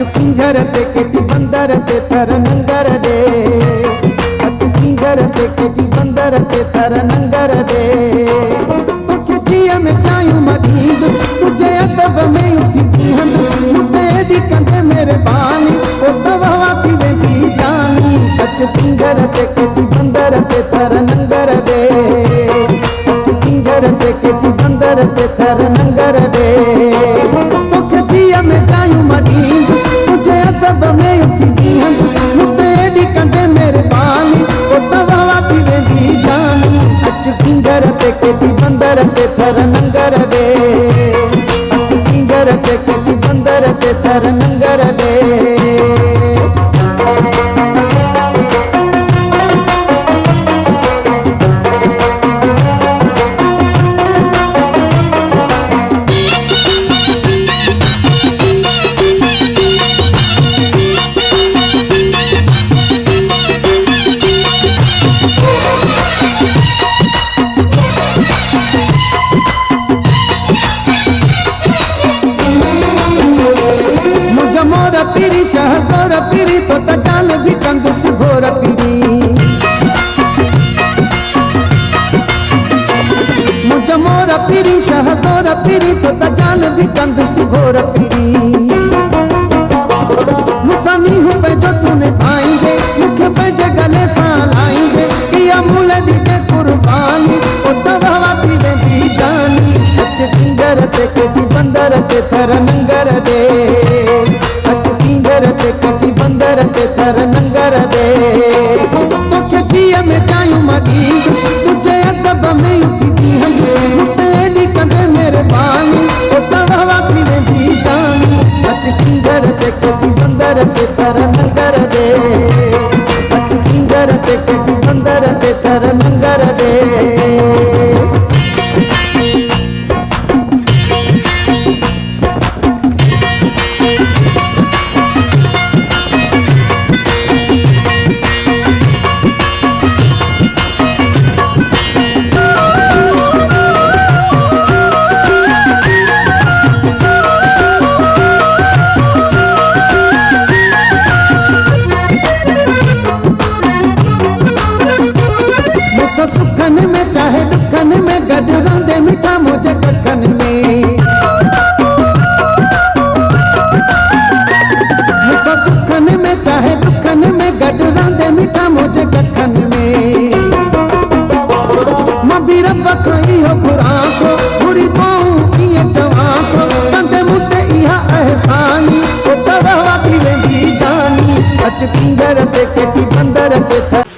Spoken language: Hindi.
पिंजर ते केटी बंदर ते थर नंगर दे, पिंजर ते केटी बंदर ते थर नंगर दे। तोखे जिया में चायूं मदीद तुझे अदब में उथी थी हंद मुते दी कंदे मेरे बानी ओ तवा थी वेंदी जानी। पिंजर ते केटी बंदर ते थर नंगर दे, पिंजर ते केटी बंदर ते थर नंगर दे। तोखे जिया में चायूं मदीद अदब में उथी थी हंद मुते दी कंदे मेरे बानी ओ तवा थी वेंदी जानी। पिंजर ते केटी बंदर ते थर नंगर दे, पिंजर ते केटी बंदर ते थर नंगर दे। पीरी चाह सोर पीरी तो जान भी कंद सुघोर पीरी मुझ मोर पीरी चाह सोर पीरी तो जान भी कंद सुघोर पीरी। मुसानी हूँ पे जो तूने पाएंगे मुख्य पे जे गले सां लाएंगे किया मूल दी के कुर्बानी ओ तवा थी वेंदी जानी। पिंजर ते केटी बंदर ते थर नंगर दे, पिंजर ते केटी बंदर ते थर नंगर दे। तोखे जिया में चायूं मदीद तुझे अदब में उथी थी हंद मुते दी कंदे मेरे बानी ओ तवा थी वेंदी जानी। पिंजर ते केटी बंदर ते थर नंगर दे, पिंजर ते केटी बंदर ते थर नंगर दे। सुखन में चाहे दुखन में गड रंदे मिठा मुझे कखन में मुसा सुखन में चाहे दुखन में गड रंदे मिठा मुझे कखन में। मां भी रब खाई हो खुरा को बुरी पाऊं ये जवा को कंदे मुते इहा एहसानी ओ तवा थी वेंदी जानी। पिंजर ते केटी बंदर ते थर